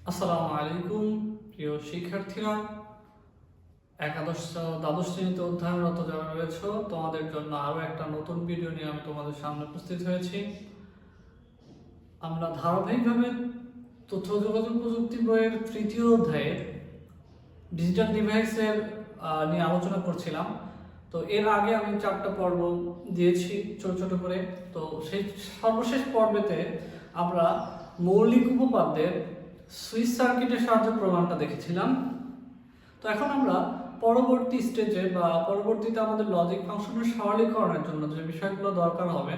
আসসালামু আলাইকুম প্রিয় শিক্ষার্থীরা, একাদশ দ্বাদশ শ্রেণীতে অধ্যয়নরত যারা রয়েছে তোমাদের জন্য আরও একটা নতুন ভিডিও নিয়ে আমি তোমাদের সামনে উপস্থিত হয়েছি। আমরা ধারাবাহিকভাবে তথ্য যোগাযোগ প্রযুক্তি বইয়ের তৃতীয় অধ্যায়ে ডিজিটাল ডিভাইসের নিয়ে আলোচনা করছিলাম। তো এর আগে আমি 4টা পর্ব দিয়েছি ছোট ছোট করে। তো সেই সর্বশেষ পর্বেতে আমরা মৌলিক উপপাদ্যের সুইচ সার্কিটের সাহায্যে প্রমাণটা দেখেছিলাম। তো এখন আমরা পরবর্তী স্টেজে বা পরবর্তীতে আমাদের লজিক ফাংশনের সরলীকরণের জন্য যে বিষয়গুলো দরকার হবে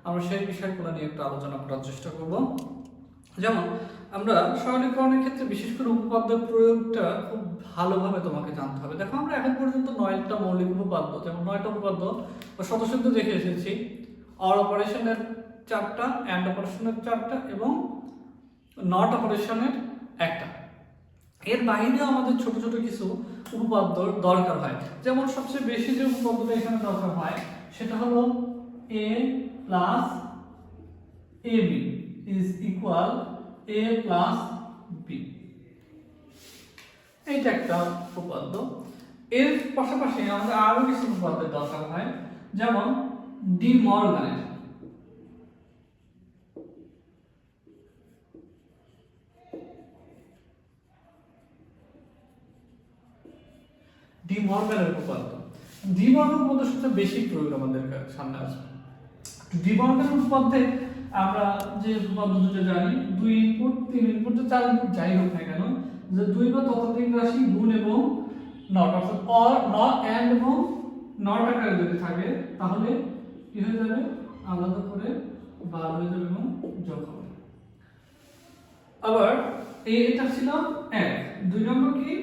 আমরা সেই বিষয়গুলো নিয়ে একটু আলোচনা করার চেষ্টা করব। যেমন আমরা সরলীকরণের ক্ষেত্রে বিশেষ করে উপপাদ্যের প্রয়োগটা খুব ভালোভাবে তোমাকে জানতে হবে। দেখো আমরা এখন পর্যন্ত 9টা মৌলিক উপপাদ্য, যেমন 9টা উপপাদ্য বা স্বতঃসিদ্ধ দেখে এসেছি। অর অপারেশনের 4টা, অ্যান্ড অপারেশনের 4টা এবং নট অপারেশনের 1টা। এর বাইরেও আমাদের ছোট ছোট কিছু উপপাদ্য দরকার হয়। যেমন সবচেয়ে বেশি যে উপপাদ্যটা এখানে দরকার হয় সেটা হলো a plus ab is equal a plus b। এইটা একটা উপপাদ্য। এর পাশাপাশি আমাদের আরো কিছু উপপাদ্যের দরকার হয়, যেমন ডি মর্গানের উপপাদ্য। ডি মর্গান উপপাদ্য সবচেয়ে বেশি প্রয়োগ আমাদের সামনে আসবে। ডি মর্গান উপপাদ্যে আমরা যে উপপাদ্য দুটো জানি, 2 ইনপুট 3 ইনপুট 4 ইনপুট যাই হোক না কেন, যে 2 বা ততোধিক রাশি গুণ এবং নট, অর্থাৎ অর নট এন্ড এবং নট আকারে যদি থাকে তাহলে কি হয়ে যাবে, আলাদা করে বার হয়ে যাবে এবং যোগ হবে। আবার এটা ছিল 1। 2 নম্বর কি,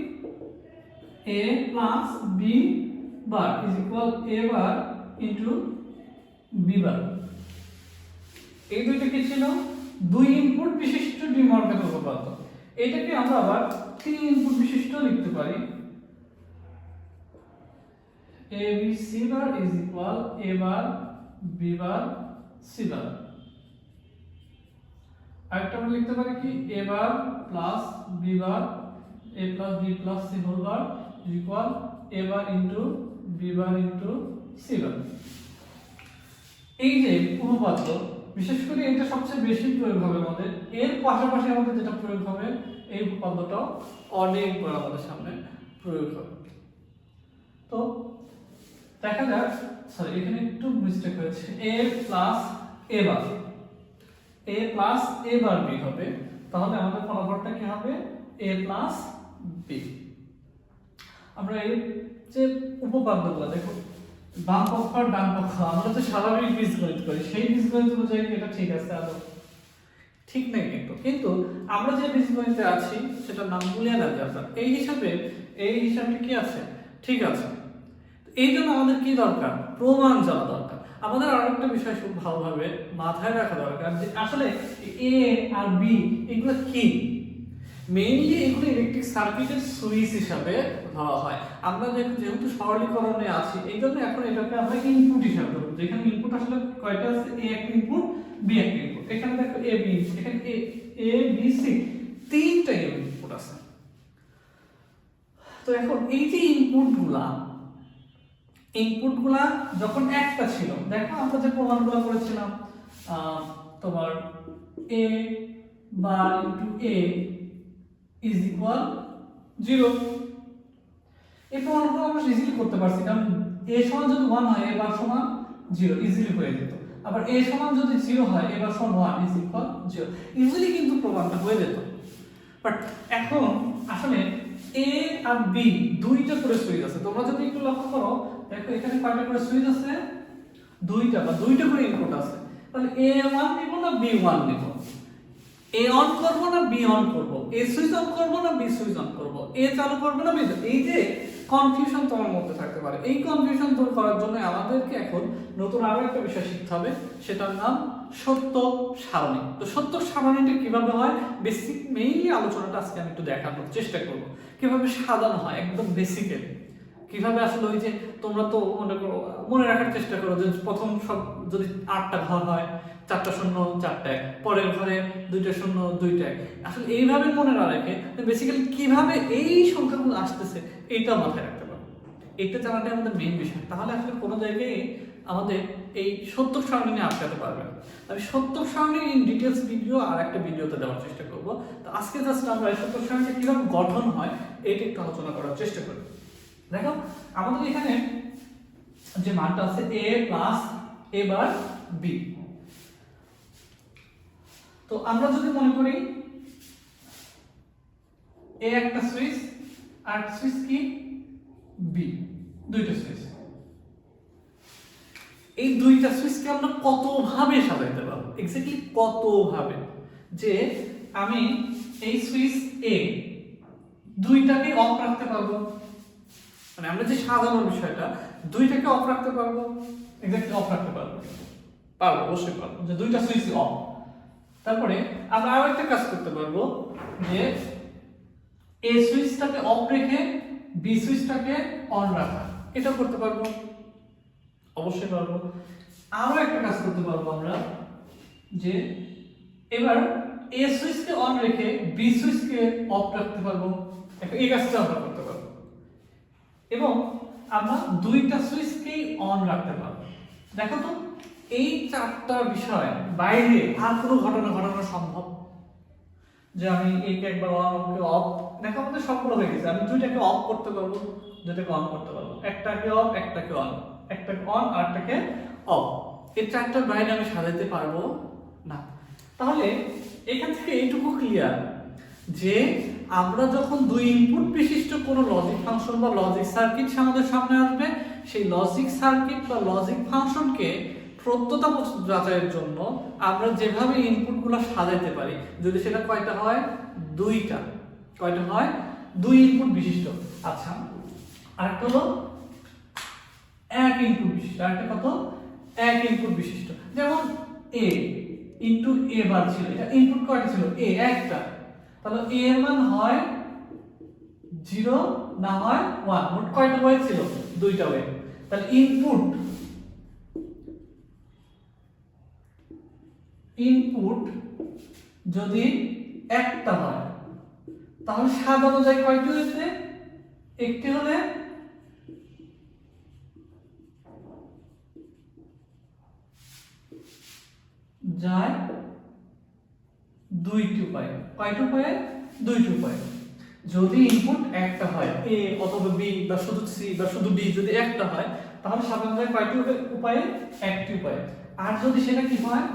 a plus b bar is equal a bar into b bar। এই দুইটা কি ছিল, 2 ইনপুট বিশিষ্ট ডি মর্গান উপপাদ্য। এটাকে আমরা আবার 3 ইনপুট বিশিষ্ট লিখতে পারি। a b c bar is equal a bar b bar c bar। আরেকটা আমরা লিখতে পারি কি, a bar plus b bar a plus b plus c whole bar is equal a bar into b bar into c bar। এই যে উপপাদ্য, বিশেষ করে এটা সবচেয়ে বেশি প্রয়োগ হবে আমাদের। এর পাশাপাশি আমাদের যেটা প্রয়োগ হবে, এই উপপাদ্যটাও অনেকবার আমাদের সামনে প্রয়োগ হবে। তো দেখা যাক, সরি এখানে একটু মিস্টেক হয়েছে, a plus a bar a plus a bar b হবে। তাহলে আমাদের ফলাফলটা কি হবে, a প্লাস b। আমরা এই যে উপপাদ্যগুলো দেখো, বাম পক্ষ আর ডান পক্ষ, আমরা তো স্বাভাবিক বীজগণিত করি, সেই বীজগণিত অনুযায়ী এটা ঠিক আছে, আদৌ ঠিক নেই। কিন্তু আমরা যে বীজগণিতে আছি সেটার নাম বুলিয়ান অ্যালজেব্রা। এই হিসাবে কি আছে, ঠিক আছে। এই জন্য আমাদের কি দরকার, প্রমাণ জানা দরকার। আমাদের আরেকটা বিষয় খুব ভালোভাবে মাথায় রাখা দরকার যে আসলে এ আর বি এগুলো কি। মেইনলি এগুলো ইলেকট্রিক সার্কিটের সুইচ হিসাবে ধরা হয়। আমরা যেহেতু সরলীকরণে আছি এই জন্য এখন এটাকে আমরা ইনপুট হিসাবে ধরব। যেখানে ইনপুট আসলে কয়টা আছে, এ একটা ইনপুট, বি একটা ইনপুট। এখানে দেখো এ বি, এখানে এ বি সি 3টা ইনপুট আছে। তো এখন এই যে ইনপুটগুলা যখন একটা ছিল, দেখো আমরা যে প্রমাণগুলো করেছিলাম, তোমার a bar into a is equal 0। এই প্রমাণগুলো আমরা ইজিলি করতে পারছি, কারণ a সমান যদি 1 হয় a বার সমান 0 ইজিলি হয়ে যেত। আবার a সমান যদি 0 হয় a বার সমান 1 ইজ ইকুয়াল 0, ইজিলি কিন্তু প্রমাণটা হয়ে যেত। বাট এখন আসলে a আর b দুইটা করে সুইচ আছে। তোমরা যদি একটু লক্ষ্য করো, দেখো এখানে কয়টা করে সুইচ আছে, দুইটা করে ইনপুট আছে। তাহলে a1 নিব না b1 নিব, a অন করব না b অন করব, a সুইচ অন করব না b সুইচ অন করব, a চালু করব না b। এই যে কনফিউশন তোমার মধ্যে থাকতে পারে, এই কনফিউশন দূর করার জন্য আমাদেরকে এখন নতুন আরো একটা বিষয় শিখতে হবে, সেটার নাম সত্য সারণী। তো সত্য সারণীটা কিভাবে হয়, বেসিক মেইনলি আলোচনাটা আজকে আমি একটু দেখানোর চেষ্টা করব, কিভাবে সাজানো হয় একদম বেসিক্যালি, কিভাবে আসলে ওই যে তোমরা তো মনে করো, মনে রাখার চেষ্টা করো যে প্রথম সব যদি 8টা ঘর হয়, 4টা শূন্য 4টায়, পরের ঘরে 2টা শূন্য 2টায়, আসলে এইভাবে মনে না রেখে বেসিক্যালি কিভাবে এই সংখ্যাগুলো আসতেছে এইটা মাথায় রাখতে পারো। এটা জানাটাই আমাদের মেইন বিষয়। তাহলে আসলে কোনো জায়গায় আমাদের এই সত্যক সারণী নিয়ে আটকাতে পারবে না। আমি সত্যক সারণী ইন ডিটেলস ভিডিও আর একটা ভিডিওতে দেওয়ার চেষ্টা করব। তো আজকে জাস্ট আমরা এই সত্যক সারণীটা কিভাবে গঠন হয় এইটা একটু আলোচনা করার চেষ্টা করি। দেখো আমাদের এখানে যে মানটা আছে a plus a bar b। তো আমরা যদি মনে করি a একটা সুইচ আর একটা সুইচ কি b, দুইটা সুইচ। এই দুইটা সুইচকে আমরা কত ভাবে সাজাইতে পারবো, এক্স্যাক্টলি কত ভাবে, যে আমি এই সুইচ a দুইটাকে অফ রাখতে পারবো, মানে আমরা যে সাজানোর বিষয়টা, দুইটাকে অফ রাখতে পারবো, এক্স্যাক্টলি অফ রাখতে পারবো, পারবো অবশ্যই পারবো, যে দুইটা সুইচ অফ। তারপরে আমরা আরো একটা কাজ করতে পারবো, যে এ সুইচটাকে অফ রেখে বি সুইচটাকে অন রাখা, এটা করতে পারবো, অবশ্যই পারবো। আরো একটা কাজ করতে পারবো আমরা, যে এবার এ সুইচকে অন রেখে বি সুইচকে অফ রাখতে পারবো, এই কাজটা আমরা করতে পারবো। এবং আমরা দুইটা সুইচকেই অন রাখতে পারবো। দেখো তো এই 4টা বিষয় বাইরে আর কোনো ঘটনা ঘটানো সম্ভব? যে আমি একে একবার অন ওকে অফ, দেখো আমাদের সবগুলো হয়ে গেছে। আমি দুইটাকে অফ করতে পারবো, দুইটাকে অন করতে পারবো, একটাকে অফ একটাকে অন, একটাকে অন আর একটাকে অফ। এই 4টার বাইরে আমি সাজাতে পারবো না। তাহলে এখান থেকে এইটুকু ক্লিয়ার যে আমরা যখন দুই ইনপুট বিশিষ্ট কোনো লজিক ফাংশন বা লজিক সার্কিট আমাদের সামনে আসবে, সেই লজিক সার্কিট বা লজিক ফাংশনকে সত্যতা যাচাইয়ের জন্য আমরা যেভাবে ইনপুটগুলো সাজাইতে পারি, যদি সেটা কয়টা হয়, দুইটা, কয়টা হয়, দুই ইনপুট বিশিষ্ট। আচ্ছা আরেকটা হলো এক ইনপুট বিশিষ্ট, আরেকটা কত, এক ইনপুট বিশিষ্ট। যেমন a ইনটু a বার ছিল, এটা ইনপুট কয়টা ছিল, a একটা, তাহলে a এর মান হয় 0 না হয় 1, মোট কয়টা ওয়ে ছিল, দুইটা ওয়ে। তাহলে ইনপুট যদি একটা হয় তাহলে সাজানো যায় কয়টি হয়েছে, একটি হলে যায় দুইটি উপায়, কয়টি উপায়ে, দুইটি উপায়। যদি ইনপুট একটা হয় a অথবা b বা শুধু c বা শুধু b, যদি একটা হয় তাহলে সাজানো যায় কয়টি উপায়ে, একটি উপায়ে। আর যদি সেটা কি হয়,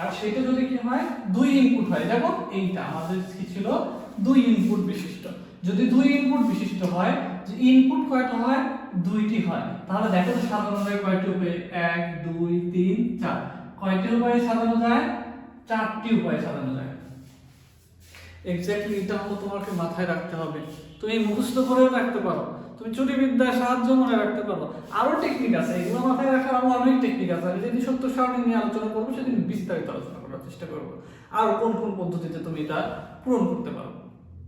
আর সেটা যদি কি হয়, দুই ইনপুট হয়, যেমন এইটা আমাদের কি ছিল, দুই ইনপুট বিশিষ্ট। যদি দুই ইনপুট বিশিষ্ট হয়, যে ইনপুট কয়টা হয়, দুইটি হয়, তাহলে দেখো তো সাজানো যায় কয়টি উপায়ে, 1 2 3 4, কয়টি উপায়ে সাজানো যায়, 4টি উপায়ে সাজানো যায়। এক্স্যাক্টলি এটা হলো তোমাকে মাথায় রাখতে হবে। তুমি মুখস্থ করেও রাখতে পারো, তুমি চুরিবিদ্যার সাহায্য মনে রাখতে পারো, আরো টেকনিক আছে, এগুলো মাথায় রাখার আরো অনেক টেকনিক আছে। আমি যেদিন সত্য সারণী নিয়ে আলোচনা করবো সেদিন বিস্তারিত আলোচনা করার চেষ্টা করবো, আর কোন কোন পদ্ধতিতে তুমি এটা পূরণ করতে পারো।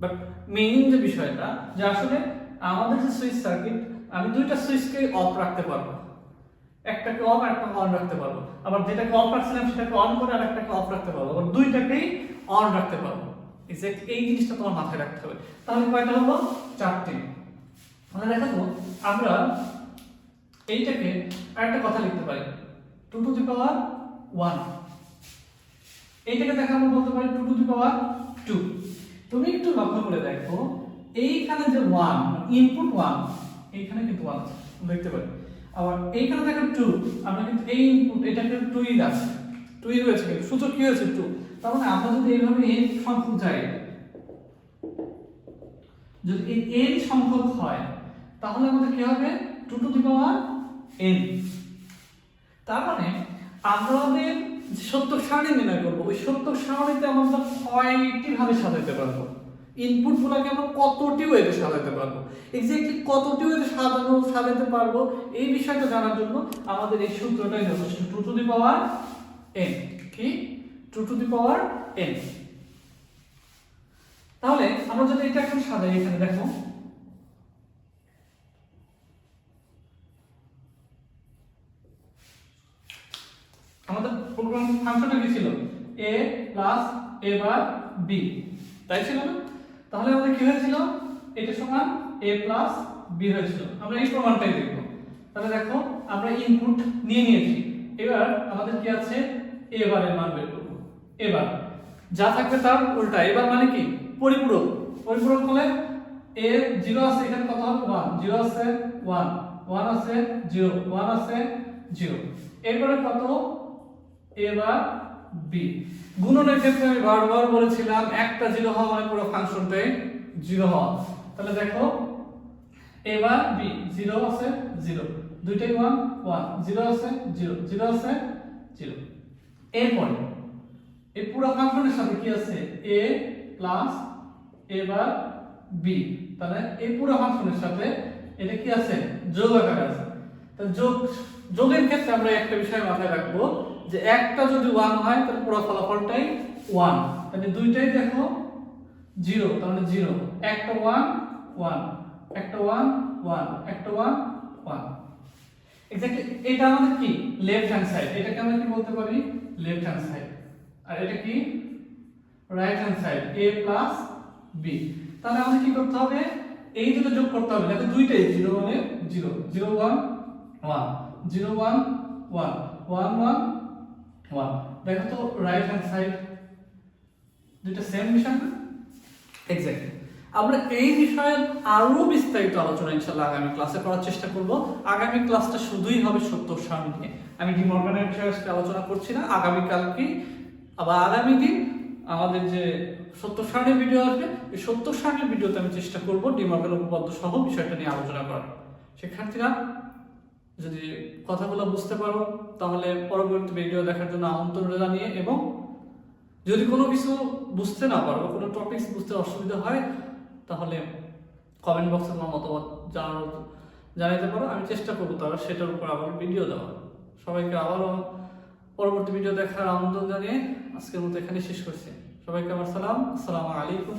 বাট মেইন যে বিষয়টা, যে আসলে আমাদের যে সুইচ সার্কিট, আমি দুইটা সুইচকে অফ রাখতে পারবো, একটাকে অফ আর একটাকে অন রাখতে পারবো, আবার যেটাকে অফ রাখছিলাম সেটাকে অন করে আর একটাকে অফ রাখতে পারবো, আবার দুইটাকেই অন রাখতে পারবো। এক্স্যাক্ট এই জিনিসটা তোমার মাথায় রাখতে হবে। তাহলে কয়টা হলো, 4টি। মানে দেখো তো আমরা এইটাকে আরেকটা কথা লিখতে পারি, 2 টু দি পাওয়ার 1, এইটাকে দেখো আমরা বলতে পারি 2 টু দি পাওয়ার 2। তুমি একটু লক্ষ্য করে দেখো, এইখানে যে 1 ইনপুট 1, এইখানে কিন্তু 1 আছে, দেখতে পারি। আবার এইখানে দেখো 2, আমরা কিন্তু এই ইনপুট এটাকে 2ই আছে, 2ই হয়েছে, কিন্তু সূচক কি হয়েছে, 2। তার মানে আমরা যদি এইভাবে n সংখ্যক যাই, যদি এই n সংখ্যক হয় তাহলে আমাদের কি হবে, 2 টু দি পাওয়ার n। তার মানে আমাদের যে সত্যক সারণী নির্ণয় করব, ওই সত্যক সারণীতে আমরা কয়টি ভাবে সাজাতে পারবো, ইনপুটগুলোকে আমরা কতটি ওয়েতে সাজাতে পারবো, এক্স্যাক্টলি কতটি ওয়েতে সাজাতে পারবো, এই বিষয়টা জানার জন্য আমাদের এই সূত্রটাই যথেষ্ট, 2 টু দি পাওয়ার n। কি, 2 টু দি পাওয়ার n। তাহলে আমরা যদি এটা এখন সাজাই, এখানে দেখো আমাদের প্রোগ্রাম ফাংশনটা কি ছিল a plus a bar b, তাই ছিল না? তাহলে আমাদের কি হয়েছিল, এটা সমান a প্লাস b হয়েছিল। আমরা এই প্রমাণটাই দেখব। তাহলে দেখো আমরা ইনপুট নিয়ে নিয়েছি, এবার আমাদের কি আছে a বারের মান বের করব। এবার যা থাকবে তার উল্টা, এবার মানে কি পরিপূরক। পরিপূরক হলে a 0 আছে, এখানে কত হবে 1, 0 আছে 1, 1 আছে 0, 1 আছে 0। এরপরে কত a বার b। গুণনের ক্ষেত্রে আমি বারবার বলেছিলাম একটা 0 হওয়া মানে পুরো ফাংশনটাই 0 হওয়া। তাহলে দেখো a বার b 0 আছে 0, দুইটাই 1 1, 0 আছে 0, 0 আছে 0। এরপরে এই পুরো ফাংশনের সাথে কি আছে a plus a bar b, তাহলে এই পুরো ফাংশনের সাথে এটা কি আছে যোগ আকারে আছে। তাহলে যোগের ক্ষেত্রে আমরা একটা বিষয় মাথায় রাখবো যে একটা যদি 1 হয় তাহলে পুরো ফলাফলটাই 1, তাহলে দুইটাই দেখো 0, তাহলে 0, একটা 1 1, একটা 1 1, একটা 1 1। এক্স্যাক্টলি এটা আমাদের কি লেফট হ্যান্ড সাইড, এটাকে আমরা কি বলতে পারি লেফট হ্যান্ড সাইড, আর এটা কি right hand side a plus b। তাহলে আমাদের কি করতে হবে, এই দুটো যোগ করতে হবে। দেখো দুইটাই 0 মানে 0, 0 1 1, 0 1 1, 1 1 1। দেখো তো রাইট হ্যান্ড সাইড দুটো সেম বিষয় না? এক্স্যাক্টলি। আমরা এই বিষয়ে আরো বিস্তারিত আলোচনা ইনশাআল্লাহ আগামী ক্লাসে করার চেষ্টা করব। আগামী ক্লাসটা শুধুই হবে সত্য সারণী নিয়ে। আমি ডি মর্গানের বিষয়ে আলোচনা করছি না। আগামী কালকে আবার আগামী দিন আমাদের যে সত্য সারণীর ভিডিও আসবে, এই সত্য সারণীর ভিডিওতে আমি চেষ্টা করব ডি মর্গান উপপাদ্য সহ বিষয়টা নিয়ে আলোচনা করার। শিক্ষার্থীরা যদি কথাগুলো বুঝতে পারো তাহলে পরবর্তী ভিডিও দেখার জন্য আমন্ত্রণ জানিয়ে, এবং যদি কোনো কিছু বুঝতে না পারো, কোনো টপিকস বুঝতে অসুবিধা হয়, তাহলে কমেন্ট বক্সে তোমার মতামত জানাতে পারো। আমি চেষ্টা করবো তারা সেটার উপর আবার ভিডিও দেওয়ার। সবাইকে আবারও পরবর্তী ভিডিও দেখার আমন্ত্রণ জানিয়ে আজকের মতো এখানে শেষ করছি। সবাইকে আমার সালাম, আসসালামু আলাইকুম।